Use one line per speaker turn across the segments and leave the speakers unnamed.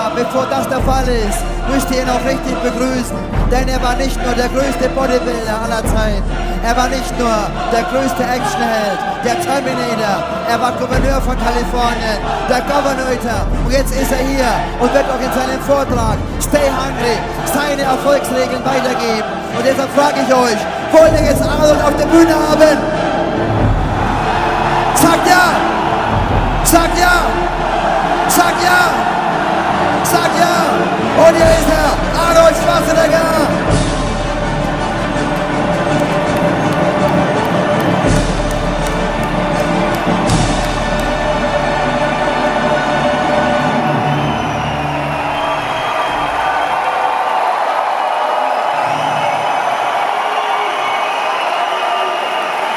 Aber bevor das der Fall ist, müsst ihr ihn auch richtig begrüßen. Denn er war nicht nur der größte Bodybuilder aller Zeiten. Er war nicht nur der größte Actionheld, der Terminator. Er war Gouverneur von Kalifornien, der Governator. Und jetzt ist er hier und wird auch in seinem Vortrag Stay Hungry seine Erfolgsregeln weitergeben. Und deshalb frage ich euch, wollt ihr jetzt Arnold auf der Bühne haben? Sagt ja! Sagt ja! Sagt ja! Sagt ja! Und hier ist er, Arnold Schwarzenegger!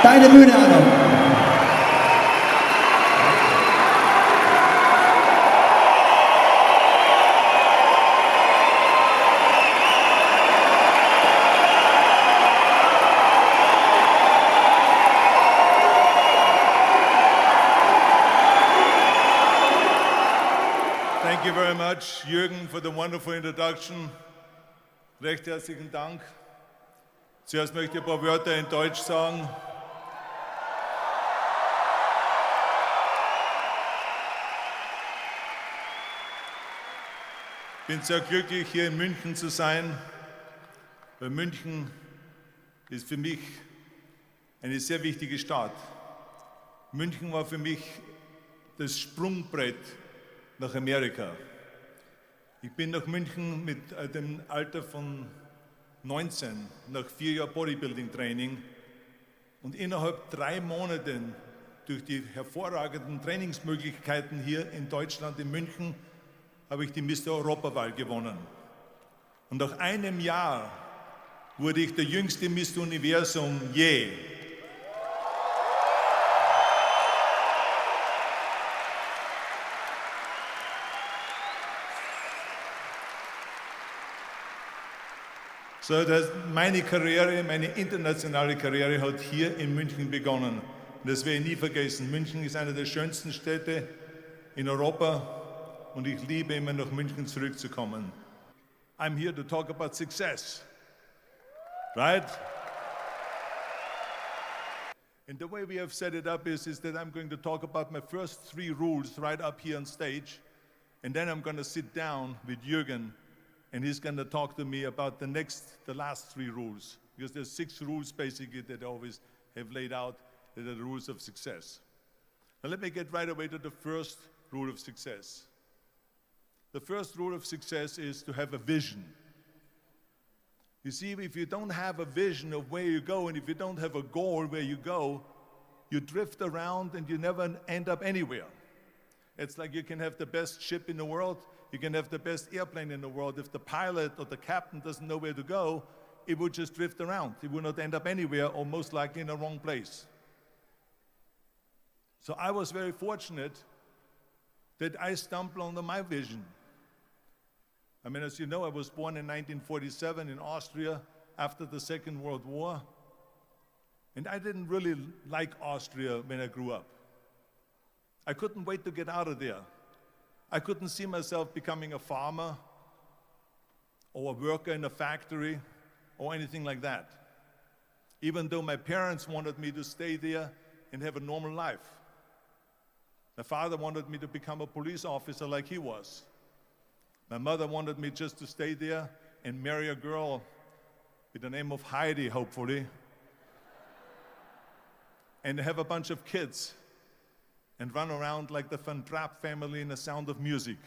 Deine Bühne, Arnold.
Thank you very much, Jürgen, for the wonderful introduction. Recht herzlichen Dank. Zuerst möchte ich ein paar Wörter in Deutsch sagen. Ich bin sehr glücklich, hier in München zu sein, weil München ist für mich eine sehr wichtige Stadt. München war für mich das Sprungbrett nach Amerika. Ich bin nach München mit dem Alter von 19, nach 4 Jahren Bodybuilding-Training und innerhalb 3 Monaten durch die hervorragenden Trainingsmöglichkeiten hier in Deutschland, in München, habe ich die Mr. Europawahl gewonnen. Und nach einem Jahr wurde ich der jüngste Mr. Universum je. So, meine Karriere, meine internationale Karriere hat hier in München begonnen. Und das werde ich nie vergessen. München ist eine der schönsten Städte in Europa. Und ich liebe immer nach München zurückzukommen. I'm here to talk about success, right? And the way we have set it up is that I'm going to talk about my first 3 rules right up here on stage, and then I'm going to sit down with Jürgen, and he's going to talk to me about the last 3 rules, because there's 6 rules basically that I always have laid out that are the rules of success. Now let me get right away to the first rule of success. The first rule of success is to have a vision. You see, if you don't have a vision of where you go, and if you don't have a goal where you go, you drift around and you never end up anywhere. It's like you can have the best ship in the world, you can have the best airplane in the world. If the pilot or the captain doesn't know where to go, it would just drift around. It would not end up anywhere, or most likely in the wrong place. So I was very fortunate that I stumbled onto my vision. I mean, as you know, I was born in 1947 in Austria after the Second World War. And I didn't really like Austria when I grew up. I couldn't wait to get out of there. I couldn't see myself becoming a farmer or a worker in a factory or anything like that, even though my parents wanted me to stay there and have a normal life. My father wanted me to become a police officer like he was. My mother wanted me just to stay there and marry a girl with the name of Heidi, hopefully, and have a bunch of kids and run around like the Van Trapp family in The Sound of Music.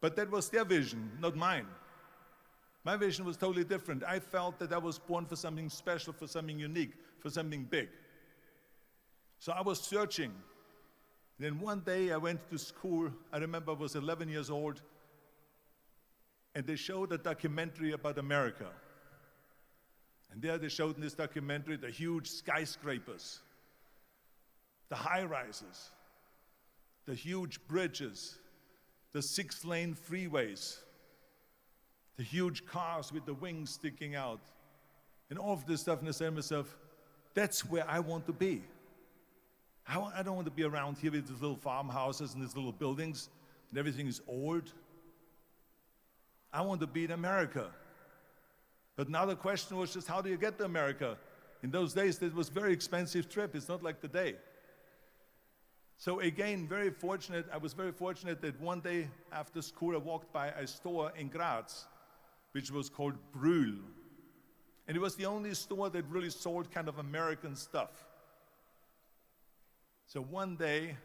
But that was their vision, not mine. My vision was totally different. I felt that I was born for something special, for something unique, for something big. So I was searching. Then one day I went to school. I remember I was 11 years old, and they showed a documentary about America. And there they showed in this documentary the huge skyscrapers, the high-rises, the huge bridges, the 6-lane freeways, the huge cars with the wings sticking out, and all of this stuff. And I said to myself, that's where I want to be. I don't want to be around here with these little farmhouses and these little buildings. and everything is old. I want to be in America. But now the question was just, how do you get to America? In those days, it was a very expensive trip. It's not like today. So again, I was very fortunate that one day after school, I walked by a store in Graz, which was called Brühl. And it was the only store that really sold kind of American stuff. So one day,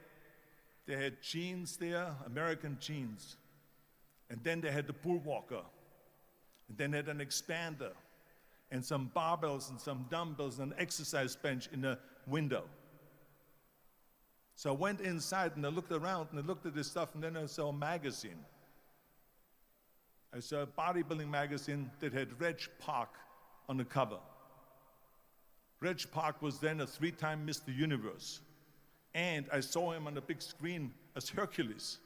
they had jeans there, American jeans. And then they had the bull walker. And then they had an expander. And some barbells and some dumbbells and an exercise bench in the window. So I went inside and I looked around and I looked at this stuff, and then I saw a magazine. I saw a bodybuilding magazine that had Reg Park on the cover. Reg Park was then a 3-time Mr. Universe. And I saw him on the big screen as Hercules.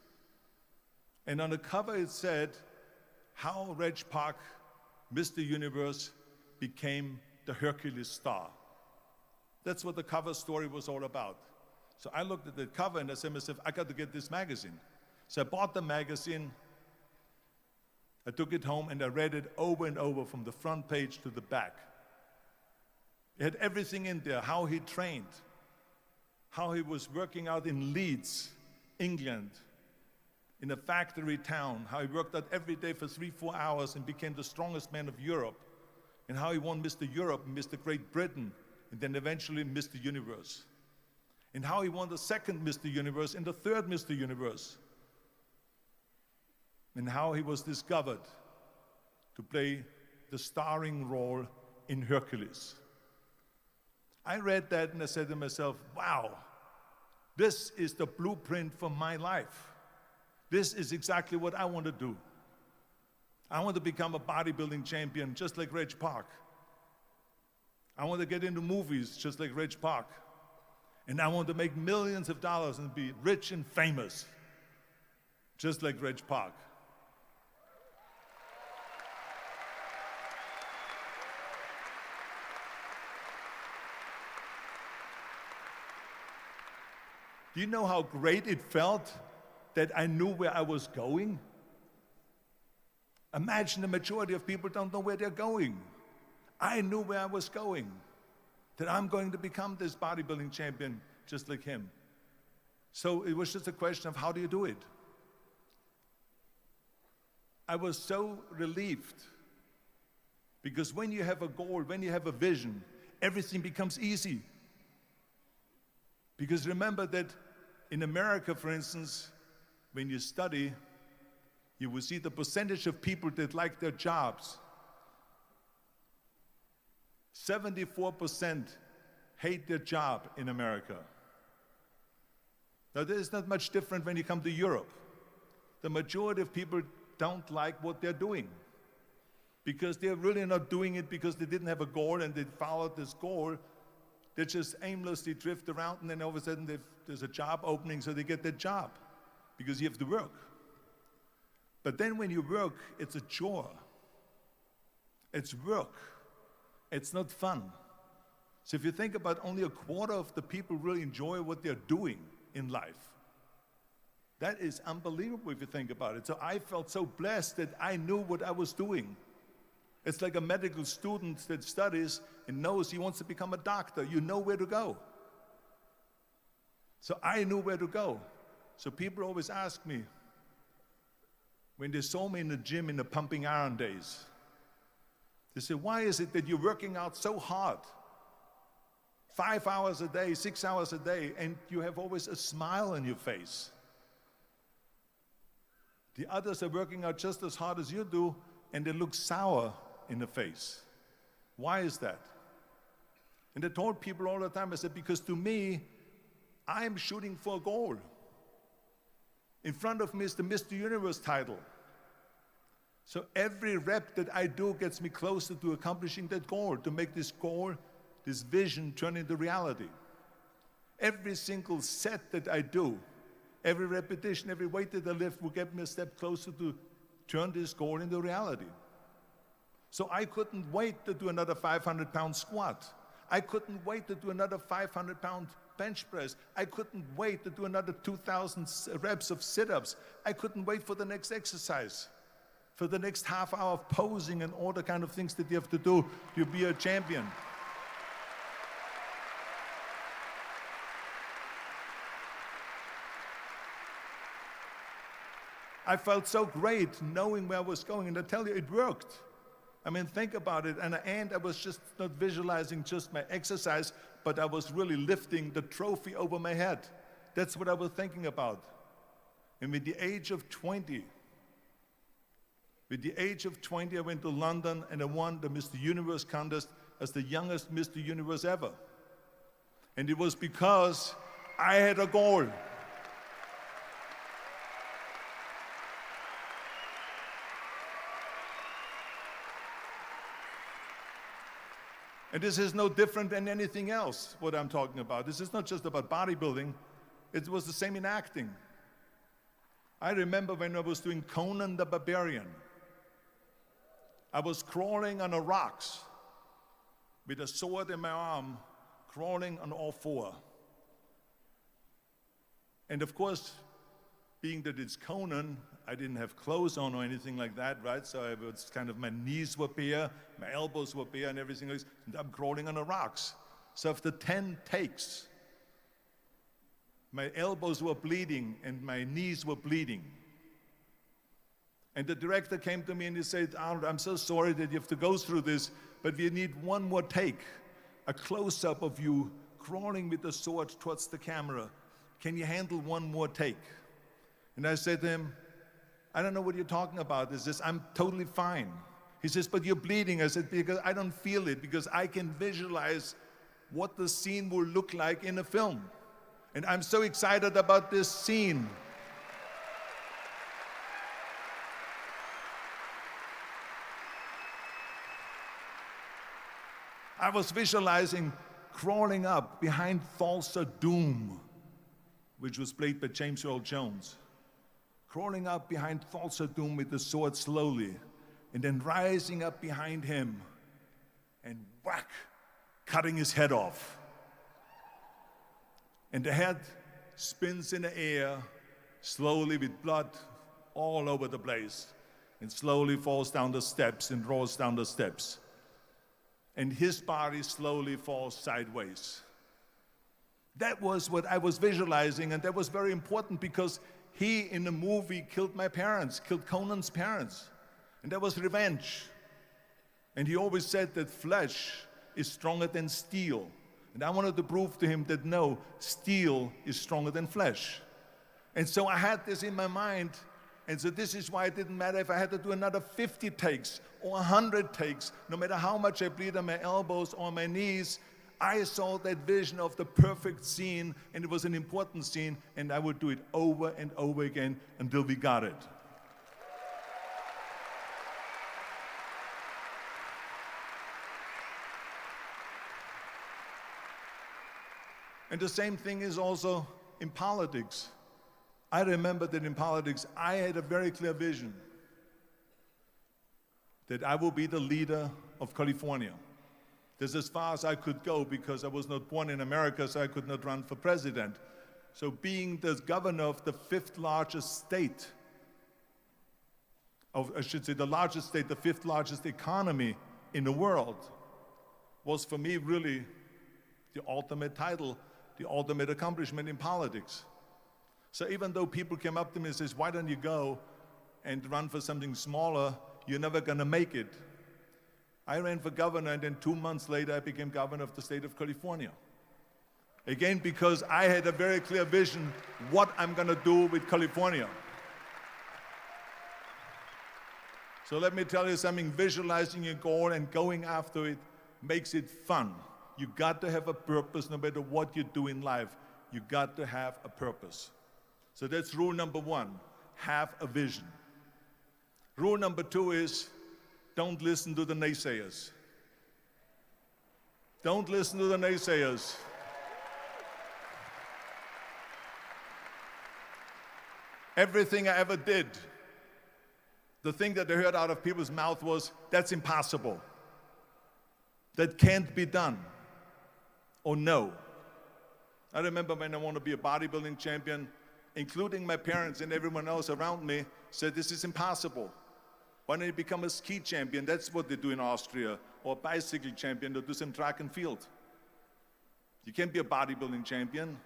And on the cover it said, how Reg Park, Mr. Universe, became the Hercules star. That's what the cover story was all about. So I looked at the cover and I said to myself, I got to get this magazine. So I bought the magazine, I took it home and I read it over and over from the front page to the back. It had everything in there, how he trained, how he was working out in Leeds, England, in a factory town, how he worked out every day for 3-4 hours and became the strongest man of Europe, and how he won Mr. Europe and Mr. Great Britain, and then eventually Mr. Universe. And how he won the second Mr. Universe and the third Mr. Universe. And how he was discovered to play the starring role in Hercules. I read that and I said to myself, wow, this is the blueprint for my life. This is exactly what I want to do. I want to become a bodybuilding champion just like Reg Park. I want to get into movies just like Reg Park. And I want to make millions of dollars and be rich and famous, just like Reg Park. Do you know how great it felt that I knew where I was going? Imagine the majority of people don't know where they're going. I knew where I was going. That I'm going to become this bodybuilding champion just like him. So it was just a question of how do you do it? I was so relieved because when you have a goal, when you have a vision, everything becomes easy. Because remember that in America, for instance, when you study, you will see the percentage of people that like their jobs. 74% hate their job in America. Now, there's not much different when you come to Europe. The majority of people don't like what they're doing because they're really not doing it because they didn't have a goal and they followed this goal. They just aimlessly drift around, and then all of a sudden there's a job opening, so they get that job because you have to work. But then when you work, it's a chore. It's work. It's not fun. So if you think about only a quarter of the people really enjoy what they're doing in life, that is unbelievable if you think about it. So I felt so blessed that I knew what I was doing. It's like a medical student that studies and knows he wants to become a doctor. You know where to go. So I knew where to go. So people always ask me, when they saw me in the gym in the pumping iron days, they say, why is it that you're working out so hard? 5 hours a day, 6 hours a day, and you have always a smile on your face. The others are working out just as hard as you do, and they look sour in the face. Why is that? And I told people all the time, I said, because to me, I'm shooting for a goal. In front of me is the Mr. Universe title. So every rep that I do gets me closer to accomplishing that goal, to make this goal, this vision turn into reality. Every single set that I do, every repetition, every weight that I lift will get me a step closer to turn this goal into reality. So I couldn't wait to do another 500-pound squat. I couldn't wait to do another 500-pound bench press. I couldn't wait to do another 2,000 reps of sit-ups. I couldn't wait for the next exercise, for the next half hour of posing and all the kind of things that you have to do to be a champion. I felt so great knowing where I was going, and I tell you, it worked. I mean, think about it. And at the end, I was just not visualizing just my exercise, but I was really lifting the trophy over my head. That's what I was thinking about. And with the age of 20, I went to London and I won the Mr. Universe contest as the youngest Mr. Universe ever. And it was because I had a goal. And this is no different than anything else, what I'm talking about. This is not just about bodybuilding. It was the same in acting. I remember when I was doing Conan the Barbarian. I was crawling on the rocks with a sword in my arm, crawling on all four. And of course, being that it's Conan, I didn't have clothes on or anything like that, right? So I was kind of, my knees were bare, my elbows were bare and everything else, and I'm crawling on the rocks. So after 10 takes, my elbows were bleeding and my knees were bleeding. And the director came to me and he said, Arnold, I'm so sorry that you have to go through this, but we need one more take, a close-up of you crawling with the sword towards the camera. Can you handle one more take? And I said to him, I don't know what you're talking about. He says, I'm totally fine. He says, but you're bleeding. I said, because I don't feel it, because I can visualize what the scene will look like in a film. And I'm so excited about this scene. I was visualizing crawling up behind Thulsa Doom, which was played by James Earl Jones. Crawling up behind Thulsa Doom with the sword slowly, and then rising up behind him and whack, cutting his head off. And the head spins in the air, slowly with blood all over the place, and slowly falls down the steps and rolls down the steps. And his body slowly falls sideways. That was what I was visualizing, and that was very important because he, in the movie, killed my parents, killed Conan's parents. And that was revenge. And he always said that flesh is stronger than steel. And I wanted to prove to him that no, steel is stronger than flesh. And so I had this in my mind. And so this is why it didn't matter if I had to do another 50 takes or 100 takes, no matter how much I bleed on my elbows or my knees. I saw that vision of the perfect scene, and it was an important scene, and I would do it over and over again until we got it. And the same thing is also in politics. I remember that in politics, I had a very clear vision that I will be the leader of California. That's as far as I could go because I was not born in America, so I could not run for president. So being the governor of the fifth largest state, I should say the largest state, the fifth largest economy in the world, was for me really the ultimate title, the ultimate accomplishment in politics. So even though people came up to me and says, why don't you go and run for something smaller, you're never gonna make it. I ran for governor, and then 2 months later, I became governor of the state of California. Again, because I had a very clear vision what I'm gonna do with California. So let me tell you something, visualizing your goal and going after it makes it fun. You got to have a purpose no matter what you do in life. You got to have a purpose. So that's rule number one, have a vision. Rule number two is, don't listen to the naysayers. Don't listen to the naysayers. Everything I ever did, the thing that I heard out of people's mouth was, that's impossible. That can't be done. Or no. I remember when I wanted to be a bodybuilding champion, including my parents and everyone else around me, said this is impossible. Why don't you become a ski champion? That's what they do in Austria. Or a bicycle champion, they do some track and field. You can't be a bodybuilding champion.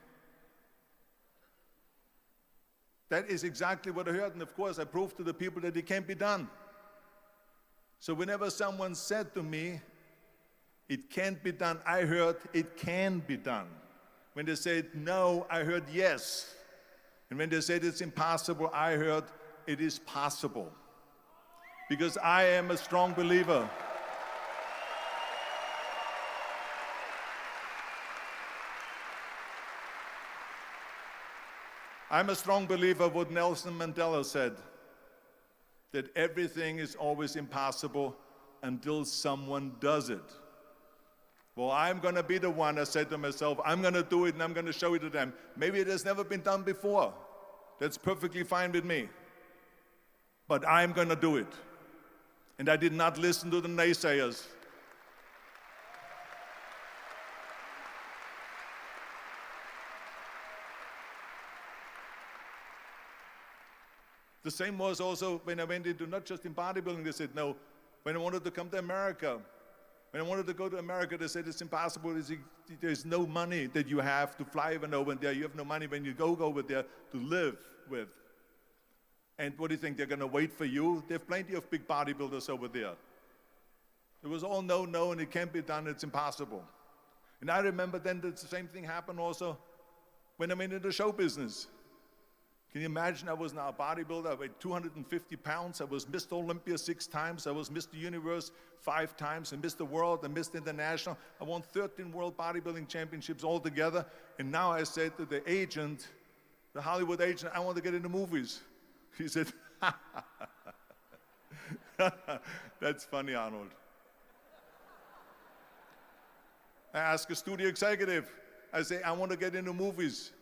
That is exactly what I heard, and of course I proved to the people that it can't be done. So whenever someone said to me, it can't be done, I heard it can be done. When they said no, I heard yes. And when they said it's impossible, I heard it is possible. Because I am a strong believer. I'm a strong believer of what Nelson Mandela said, that everything is always impossible until someone does it. Well, I'm going to be the one, I said to myself, I'm going to do it and I'm going to show it to them. Maybe it has never been done before. That's perfectly fine with me. But I'm going to do it. And I did not listen to the naysayers. The same was also when I went into not just in bodybuilding, they said no. When I wanted to come to America, when I wanted to go to America, they said it's impossible. There's no money that you have to fly even over there. You have no money when you go over there to live with. And what do you think, they're going to wait for you? They have plenty of big bodybuilders over there. It was all no, no, and it can't be done, it's impossible. And I remember then the same thing happened also when I went into the show business. Can you imagine? I was now a bodybuilder. I weighed 250 pounds. I was Mr. Olympia 6 times. I was Mr. Universe 5 times, and Mr. World and Mr. International. I won 13 World Bodybuilding Championships altogether. And now I said to the agent, the Hollywood agent, I want to get into movies. He said, that's funny, Arnold. I asked a studio executive, I say, I want to get into movies.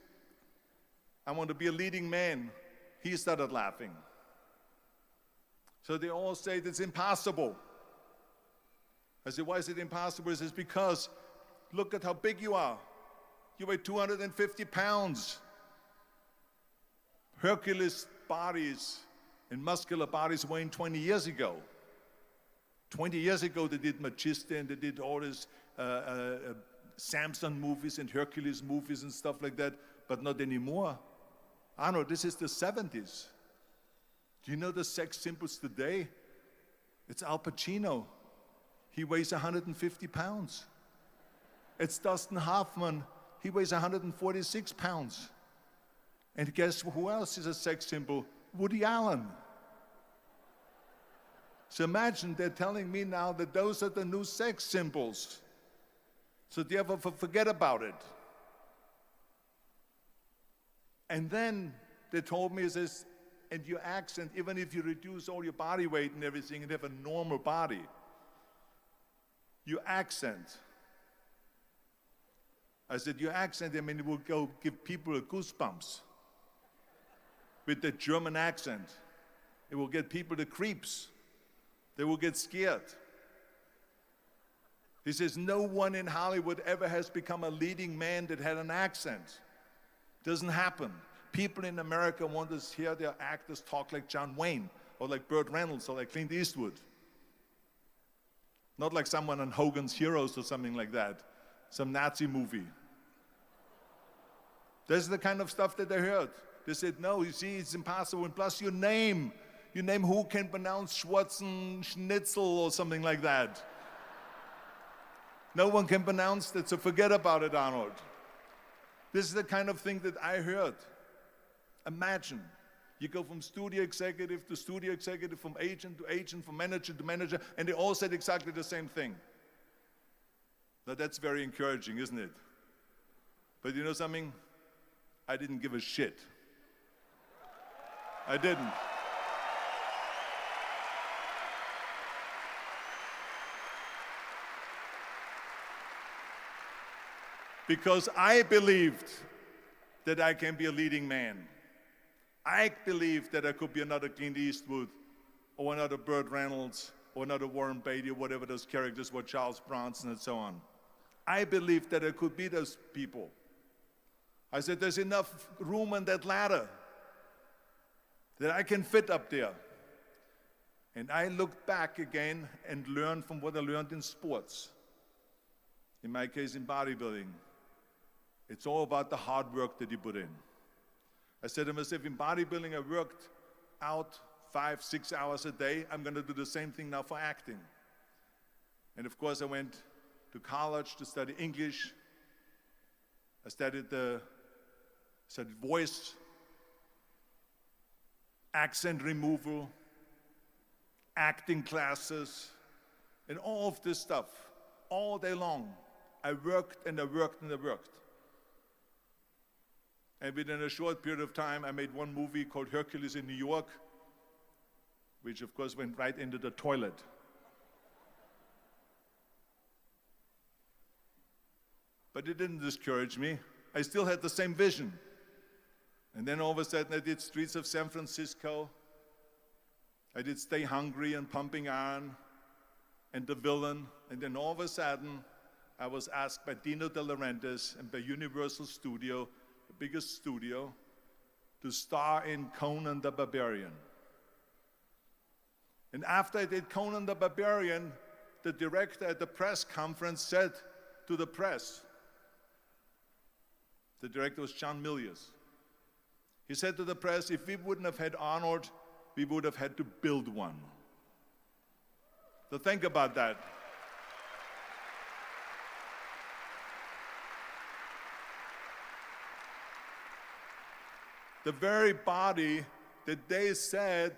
I want to be a leading man. He started laughing. So they all say it's impossible. I said, why is it impossible? He says, because look at how big you are. You weigh 250 pounds. Hercules bodies and muscular bodies weighing 20 years ago. 20 years ago they did Machista and they did all these Samson movies and Hercules movies and stuff like that, but not anymore. Arnold, this is the 70s. Do you know the sex symbols today? It's Al Pacino. He weighs 150 pounds. It's Dustin Hoffman. He weighs 146 pounds. And guess who else is a sex symbol? Woody Allen. So imagine they're telling me now that those are the new sex symbols. So therefore forget about it. And then they told me, says, and your accent, even if you reduce all your body weight and everything and have a normal body, your accent. I said, your accent, I mean, it will go give people goosebumps. With the German accent, it will get people the creeps. They will get scared. He says, no one in Hollywood ever has become a leading man that had an accent. Doesn't happen. People in America want to hear their actors talk like John Wayne, or like Burt Reynolds, or like Clint Eastwood. Not like someone on Hogan's Heroes or something like that, some Nazi movie. That's the kind of stuff that they heard. They said, no, you see, it's impossible. And plus your name who can pronounce Schwarzenegger or something like that. No one can pronounce that, so forget about it, Arnold. This is the kind of thing that I heard. Imagine, you go from studio executive to studio executive, from agent to agent, from manager to manager, and they all said exactly the same thing. Now that's very encouraging, isn't it? But you know something? I didn't give a shit. I didn't. Because I believed that I can be a leading man. I believed that I could be another Clint Eastwood, or another Burt Reynolds, or another Warren Beatty, or whatever those characters were, Charles Bronson and so on. I believed that I could be those people. I said, there's enough room on that ladder that I can fit up there. And I looked back again and learned from what I learned in sports. In my case, in bodybuilding. It's all about the hard work that you put in. I said to myself, in bodybuilding, I worked out 5-6 hours a day. I'm going to do the same thing now for acting. And of course, I went to college to study English. I studied voice, accent removal, acting classes, and all of this stuff, all day long. I worked and I worked and I worked. And within a short period of time, I made one movie called Hercules in New York, which of course went right into the toilet. But it didn't discourage me. I still had the same vision. And then all of a sudden I did Streets of San Francisco. I did Stay Hungry and Pumping Iron and The Villain. And then all of a sudden I was asked by Dino De Laurentiis and by Universal Studio, the biggest studio, to star in Conan the Barbarian. And after I did Conan the Barbarian, the director at the press conference said to the press, the director was John Milius. He said to the press, if we wouldn't have had Arnold, we would have had to build one. So think about that. The very body that they said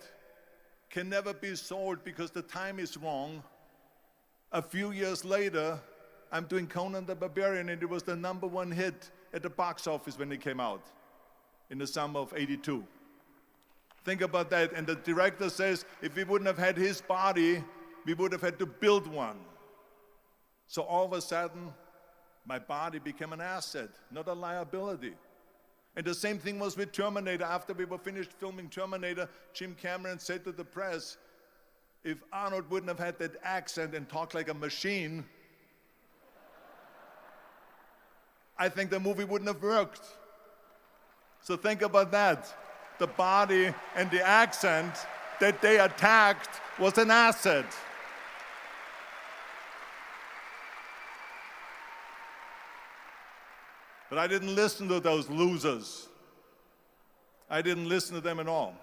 can never be sold because the time is wrong. A few years later, I'm doing Conan the Barbarian, and it was the #1 hit at the box office when it came out in the summer of '82. Think about that. And the director says, if we wouldn't have had his body, we would have had to build one. So all of a sudden, my body became an asset, not a liability. And the same thing was with Terminator. After we were finished filming Terminator, Jim Cameron said to the press, if Arnold wouldn't have had that accent and talked like a machine, I think the movie wouldn't have worked. So think about that. The body and the accent that they attacked was an asset. But I didn't listen to those losers. I didn't listen to them at all.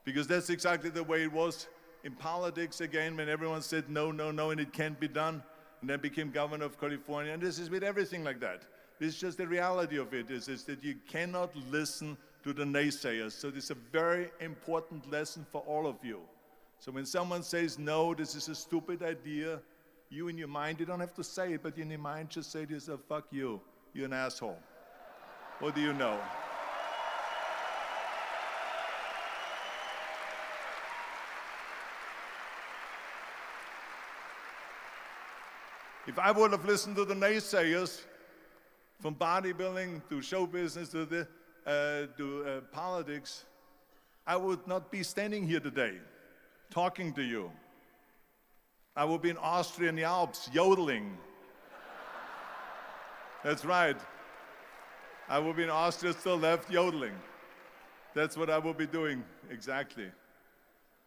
Because that's exactly the way it was in politics again, when everyone said no, no, no, and it can't be done. And then became governor of California. And this is with everything like that. This is just the reality of it, is that you cannot listen to the naysayers. So this is a very important lesson for all of you. So when someone says, no, this is a stupid idea, you in your mind, you don't have to say it, but in your mind just say to yourself, fuck you, you're an asshole. What do you know? If I would have listened to the naysayers, from bodybuilding to show business to politics, I would not be standing here today talking to you. I would be in Austria in the Alps yodeling. That's right. I would be in Austria, still left, yodeling. That's what I will be doing, exactly.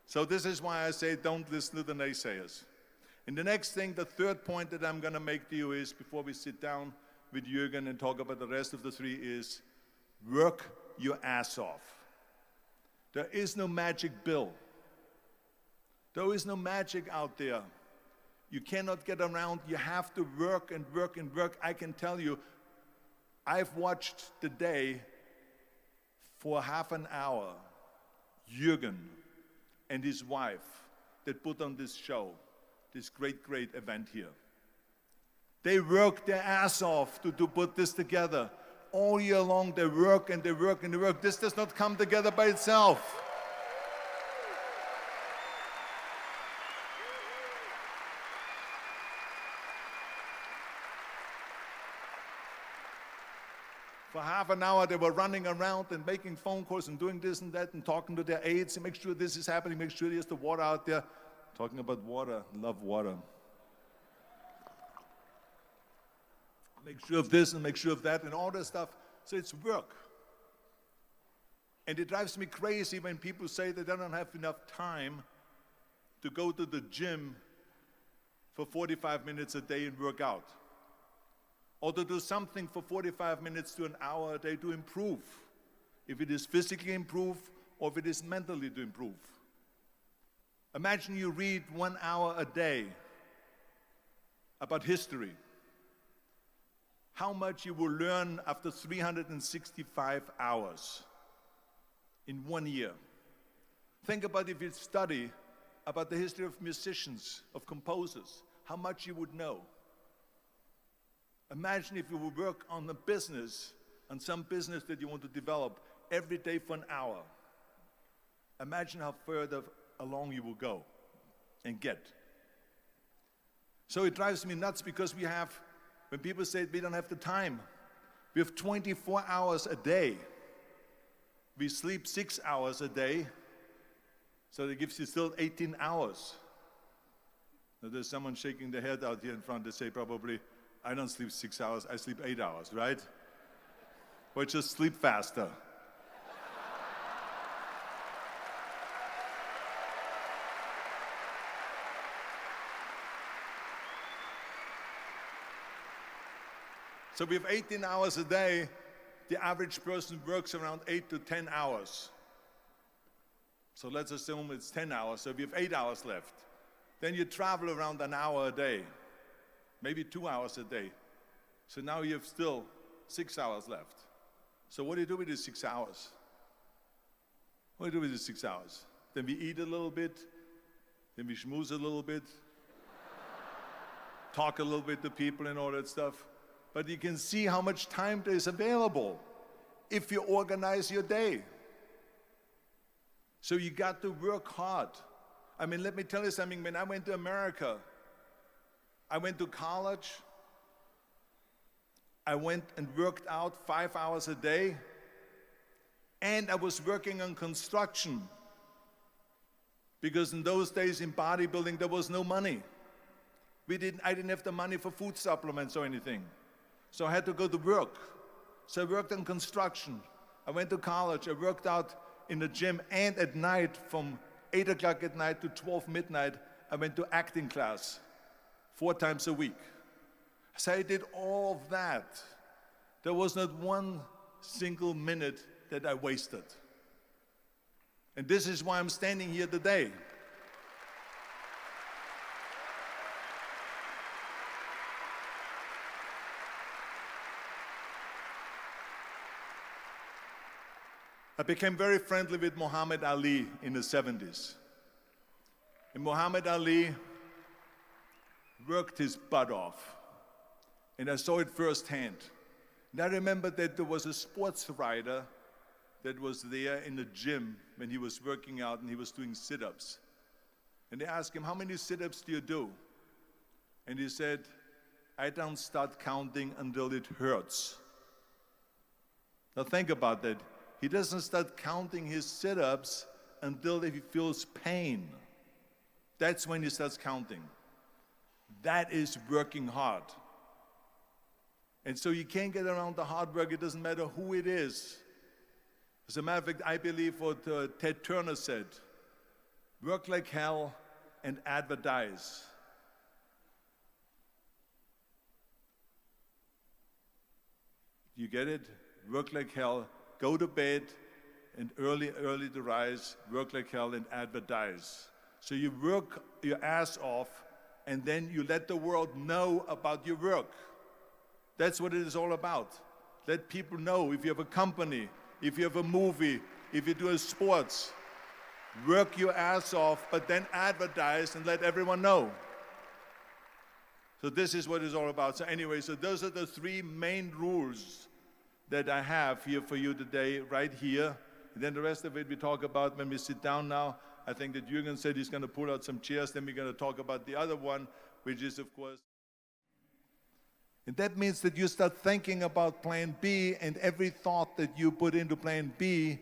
So this is why I say don't listen to the naysayers. And the next thing, the third point that I'm going to make to you is, before we sit down with Jürgen and talk about the rest of the three, is work your ass off. There is no magic bill. There is no magic out there. You cannot get around. You have to work and work and work. I can tell you, I've watched the day for half an hour, Jürgen and his wife that put on this show, this great, great event here. They work their ass off to put this together. All year long, they work and they work and they work. This does not come together by itself. For half an hour, they were running around and making phone calls and doing this and that and talking to their aides and make sure this is happening, make sure there's the water out there. Talking about water, love water. Make sure of this and make sure of that and all this stuff. So it's work. And it drives me crazy when people say that they don't have enough time to go to the gym for 45 minutes a day and work out. Or to do something for 45 minutes to an hour a day to improve. If it is physically improve or if it is mentally to improve. Imagine you read 1 hour a day about history. How much you will learn after 365 hours in 1 year. Think about if you study about the history of musicians, of composers, how much you would know. Imagine if you would work on a business, on some business that you want to develop every day for an hour. Imagine how further along you will go and get. So it drives me nuts because we have, when people say we don't have the time, we have 24 hours a day. We sleep 6 hours a day, so that gives you still 18 hours. Now there's someone shaking their head out here in front. They say probably, I don't sleep 6 hours, I sleep 8 hours, right? Or just sleep faster. So we have 18 hours a day. The average person works around 8 to 10 hours. So let's assume it's 10 hours, so we have 8 hours left. Then you travel around an hour a day, maybe 2 hours a day. So now you have still 6 hours left. So what do you do with these 6 hours? What do you do with these 6 hours? Then we eat a little bit, then we schmooze a little bit, talk a little bit to people and all that stuff. But you can see how much time there is available if you organize your day. So you got to work hard. I mean, let me tell you something. When I went to America, I went to college. I went and worked out 5 hours a day. And I was working on construction. Because in those days in bodybuilding, there was no money. I didn't have the money for food supplements or anything. So I had to go to work. So I worked on construction. I went to college. I worked out in the gym. And at night, from 8 o'clock at night to 12 midnight, I went to acting class 4 times a week. So I did all of that. There was not one single minute that I wasted. And this is why I'm standing here today. I became very friendly with Muhammad Ali in the 70s. And Muhammad Ali worked his butt off. And I saw it firsthand. And I remember that there was a sports writer that was there in the gym when he was working out and he was doing sit-ups. And they asked him, how many sit-ups do you do? And he said, I don't start counting until it hurts. Now think about that. He doesn't start counting his sit-ups until he feels pain. That's when he starts counting. That is working hard. And so you can't get around the hard work. It doesn't matter who it is. As a matter of fact, I believe what Ted Turner said, work like hell and advertise. You get it? Work like hell. Go to bed and early to rise, work like hell and advertise. So you work your ass off and then you let the world know about your work. That's what it is all about. Let people know if you have a company, if you have a movie, if you do a sports, work your ass off, but then advertise and let everyone know. So this is what it's all about. So anyway, so those are the 3 main rules that I have here for you today, right here. And then the rest of it we talk about when we sit down now. I think that Jürgen said he's going to pull out some chairs. Then we're going to talk about the other one, which is, of course. And that means that you start thinking about plan B, and every thought that you put into plan B,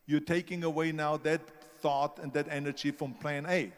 you're taking away now that thought and that energy from plan A.